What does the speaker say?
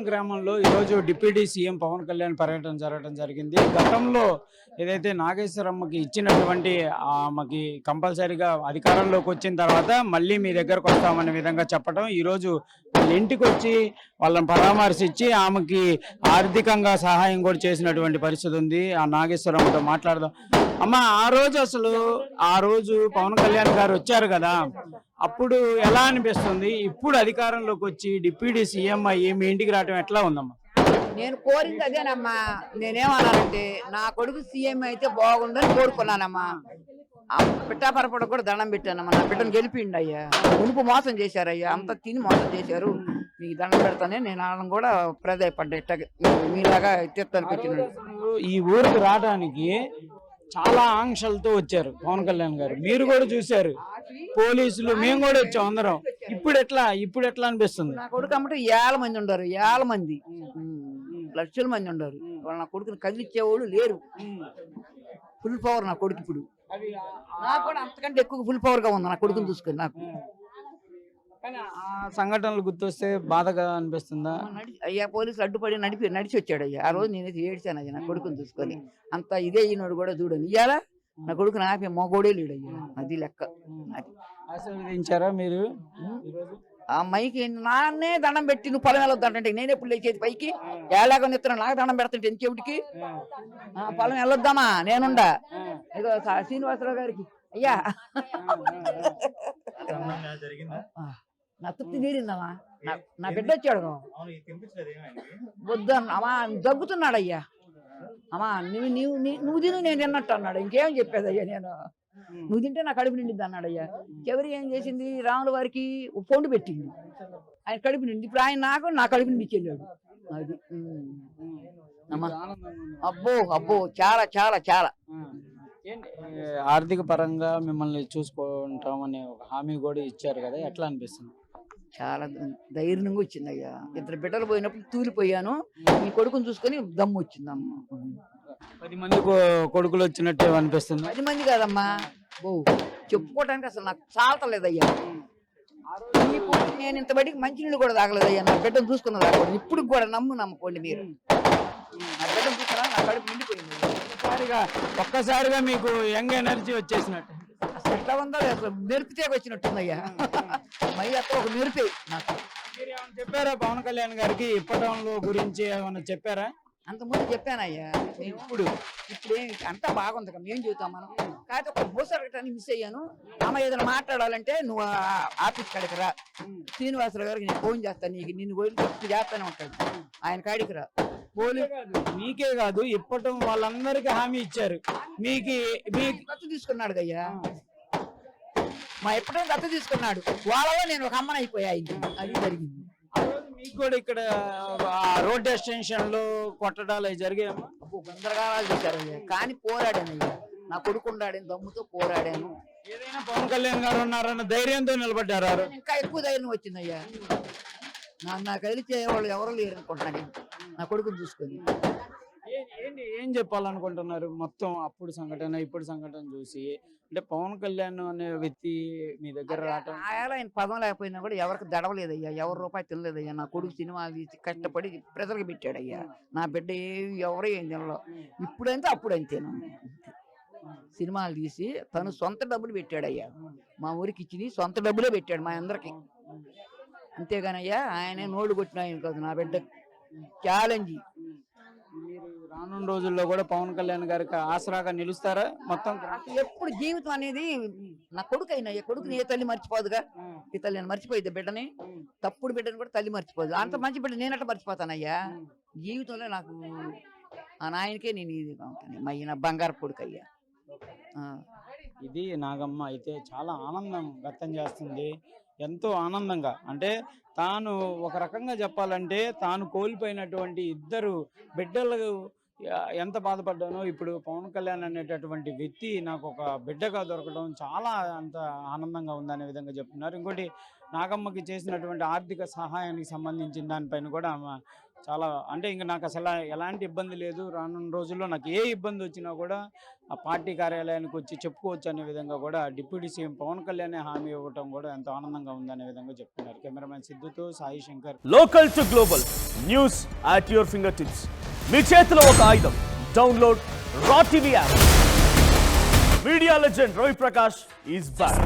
గ్రామంలో ఈరోజు deputy CM Pawan Kalyan పర్యటన జరగడం జరిగింది. గతంలో ఏదైతే నాగేశ్వరమ్మకి ఇచ్చినటువంటి ఆమెకి కంపల్సరీగా అధికారంలోకి వచ్చిన తర్వాత మళ్ళీ మీ దగ్గరకు వస్తామనే విధంగా చెప్పడం, ఈరోజు వాళ్ళ ఇంటికి వచ్చి వాళ్ళని పరామర్శించి ఆమెకి ఆర్థికంగా సహాయం కూడా చేసినటువంటి పరిస్థితి ఉంది. ఆ నాగేశ్వరమ్మతో మాట్లాడదాం. అమ్మ, ఆ రోజు పవన్ కళ్యాణ్ గారు వచ్చారు కదా, అప్పుడు ఎలా అనిపిస్తుంది? ఇప్పుడు అధికారంలోకి వచ్చి డిప్యూటీ సీఎం అయ్యి మీ ఇంటికి రావడం ఎట్లా ఉందమ్మా? నేను కోరింది అదేనమ్మా. నేనేమన్నానంటే నా కొడుకు సీఎం అయితే బాగుండని కోరుకున్నానమ్మా. ఆ పిట్టాపరపడ కూడా దండం పెట్టానమ్మా. నా బిడ్డను గెలిపిండి అయ్యా. ఉనుపు మోసం చేశారయ్యా, అంతా తిని మోసం చేశారు. మీకు దండం పెడతానే నేను వాళ్ళని కూడా ప్రధాయపడ్డా. ఇట్టగా మీలాగా తీర్థానికి వచ్చినాడు. ఈ ఊరికి రావడానికి చాలా ఆంక్షలతో వచ్చారు పవన్ కళ్యాణ్ గారు, మీరు కూడా చూశారు. పోలీసులు మేము కూడా వచ్చాం అందరం. ఇప్పుడు ఎట్లా అనిపిస్తుంది? నా కొడుకు అమ్మట 1,000 మంది ఉండరు, 1,000 మంది, లక్షల మంది ఉండరు. వాళ్ళు నా కొడుకుని కదిలిచ్చేవాళ్ళు లేరు. ఫుల్ పవర్ నా కొడుకు. ఇప్పుడు నాకు కూడా అంతకంటే ఎక్కువ ఫుల్ పవర్ గా ఉంది నా కొడుకుని చూసుకొని. నాకు ఆ సంఘటనలు గుర్తొస్తే బాధగా అనిపిస్తుందా? అయ్యా పోలీసులు అడ్డుపడి నడిచి వచ్చాడు అయ్యా. ఆ రోజు నేనైతే ఏడ్చాను అయ్యా నా కొడుకుని చూసుకొని. అంత ఇదే ఈనాడు కూడా చూడని ఇయ్యాలా నా కొడుకు నాపే మొగోడే లేడయ్యా. అది లెక్క. ఆశీర్వదించారా మీరు? ఆ మైకి నాన్నే దండం పెట్టి నువ్వు పొలం వెళ్ళొద్దంటే నేను ఎప్పుడు లేచేది పైకి ఏలాగా నిత్తున్నా నాకు దండం పెడతాంటే ఎంచెవిడికి పొలం వెళ్ళొద్దామా నేనుండా. ఇదో శ్రీనివాసరావు గారికి అయ్యా నా తృప్తి తీరిందమ్మా. నా బిడ్డ వచ్చాడు. వద్దు అమ్మా, దగ్గుతున్నాడు అయ్యా. అమ్మా నువ్వు తిను నేను తిన్నట్టు అన్నాడు. ఇంకేం చెప్పేది అయ్యా నేను. నువ్వు తింటే నా కడుపు నిండిద్ది అన్నాడు అయ్యా. చివరి ఏం చేసింది, రాముల వారికి పొండు పెట్టింది. ఆయన కడుపు నిండి ఇప్పుడు ఆయన నా కడుపు నిండి చెల్లాడు. అది అమ్మా. అబ్బో అబ్బో చాలా చాలా చాలా. ఆర్థిక పరంగా మిమ్మల్ని చూసుకుంటామని ఒక హామీ కూడా ఇచ్చారు కదా, ఎట్లా అనిపిస్తుంది? చాలా ధైర్యంగా వచ్చింది అయ్యా. 2 బిడ్డలు పోయినప్పుడు తూలిపోయాను. ఈ కొడుకుని చూసుకొని దమ్ము వచ్చింది అమ్మ. 10 మంది కొడుకులు వచ్చినట్టు అనిపిస్తుంది. 10 మంది కాదమ్మా, చెప్పుకోవడానికి అసలు నాకు చాలతలేదయ్యా. నేను ఇంత బడికి మంచినీళ్ళు కూడా తాగలేదయ్యా. నా బిడ్డను చూసుకున్న తాగకూడదు. ఇప్పుడు కూడా నమ్ముకోండి మీరు. నా బిడ్డను చూసుకున్నా నా కడుపు నిండిపోయింది. ఒక్కసారిగా మీకు యంగ్ ఎనర్జీ వచ్చేసినట్టు అసలు ఎట్లా ఉందో అసలు మెరుపుతేగా వచ్చినట్టుందయ్యా. మళ్ళీ అక్కడ ఒక మెరుపే నాకు. మీరు ఏమైనా చెప్పారా పవన్ కళ్యాణ్ గారికి ఇప్పటంలో గురించి ఏమైనా చెప్పారా? అంతకుముందు చెప్పానయ్యా. ఇప్పుడు అంతా బాగుంది కదా, ఏం చెబుతాం మనం. కాకపోతే ఒక బూసరగటాన్ని మిస్ అయ్యాను. అమ్మ ఏదైనా మాట్లాడాలంటే నువ్వు ఆఫీస్ కాడికి రా, శ్రీనివాసరావు గారికి నేను ఫోన్ చేస్తాను, నీకు నిన్ను వదిలి చేస్తానే ఉంటాడు. ఆయన కాడికి రా. మీకే కాదు ఇప్పటం వాళ్ళందరికీ హామీ ఇచ్చారు. మీకు దత్తు తీసుకున్నాడు అయ్యా. మా ఎప్పుడో దత్తు తీసుకున్నాడు. వాళ్ళలో నేను ఒక అమ్మని అయిపోయా. అది జరిగింది. మీకు కూడా ఇక్కడ రోడ్ ఎక్స్టెన్షన్ లో కొట్టడాలు అవి జరిగాయమ్మా? గందరగాలు చేశారయ్యా. కానీ పోరాడానయ్యా. నా కొడుకుండాడని దమ్ముతో పోరాడాను. ఏదైనా పవన్ కళ్యాణ్ గారు ఉన్నారన్న ధైర్యంతో నిలబడ్డారు. ఇంకా ఎక్కువ ధైర్యం వచ్చిందయ్యా. నాకు కదిలిచ్చే వాళ్ళు ఎవరు లేరు అనుకుంటున్నాను నా కొడుకుని చూసుకొని. ఏం చెప్పాలనుకుంటున్నారు మొత్తం అప్పుడు సంఘటన ఇప్పుడు సంఘటన చూసి? అంటే పవన్ కళ్యాణ్ అనే వ్యక్తి మీ దగ్గర రావటం, ఆయన పదం లేకపోయినా కూడా ఎవరికి దడవలేదయ్యా. ఎవరు రూపాయి తినలేదయ్యా. నా కొడుకు సినిమాలు తీసి కష్టపడి ప్రజలకు పెట్టాడయ్యా. నా బిడ్డ ఎవరో ఏం తినలో. ఇప్పుడంతే అప్పుడు అంతేను. సినిమాలు తీసి తను సొంత డబ్బులు పెట్టాడయ్యా. మా ఊరికి ఇచ్చి సొంత డబ్బులే పెట్టాడు మా అందరికి. అంతేగానయ్యా ఆయనే నోడు కొట్టిన ఆయన కాదు. నా బిడ్డ ఛాలెంజ్. మీరు రానున్న రోజుల్లో కూడా పవన్ కళ్యాణ్ గారికి ఆసరాగా నిలుస్తారా? మొత్తం ఎప్పుడు జీవితం అనేది నా కొడుకు అయినా కొడుకుని ఏ తల్లి మర్చిపోదుగా. ఈ తల్లి నేను మర్చిపోయిద్ది బిడ్డని. తప్పుడు బిడ్డని కూడా తల్లి మర్చిపోదు. అంత మంచి బిడ్డ నేనట్లా మర్చిపోతానయ్యా. జీవితంలో నాకు ఆ నాయనకే నేను ఇది నా బంగారు కొడుకు అయ్యా. ఇది నాగమ్మ అయితే చాలా ఆనందం వ్యక్తం చేస్తుంది. ఎంతో ఆనందంగా, అంటే తాను ఒక రకంగా చెప్పాలంటే తాను కోల్పోయినటువంటి 2 బిడ్డలు ఎంత బాధపడ్డానో ఇప్పుడు పవన్ కళ్యాణ్ అనేటటువంటి వ్యక్తి నాకు ఒక బిడ్డగా దొరకడం చాలా అంత ఆనందంగా ఉందనే విధంగా చెప్తున్నారు. ఇంకోటి నాగమ్మకి చేసినటువంటి ఆర్థిక సహాయానికి సంబంధించిన దానిపైన కూడా చాలా అంటే ఇంక నాకు అసలు ఎలాంటి ఇబ్బంది లేదు. రానున్న రోజుల్లో నాకు ఏ ఇబ్బంది వచ్చినా కూడా ఆ పార్టీ కార్యాలయానికి వచ్చి చెప్పుకోవచ్చు అనే విధంగా కూడా డిప్యూటీ సీఎం పవన్ కళ్యాణ్ హామీ ఇవ్వటం కూడా ఎంతో ఆనందంగా ఉందనే విధంగా చెప్తున్నారు. కెమెరామెన్ సిద్ధుతో Sai Shankar. Local to global news at your finger tips. మీ చేతిలో ఒక ఆయుధం. Download Raw TV app. Media legend Ravi Prakash is back.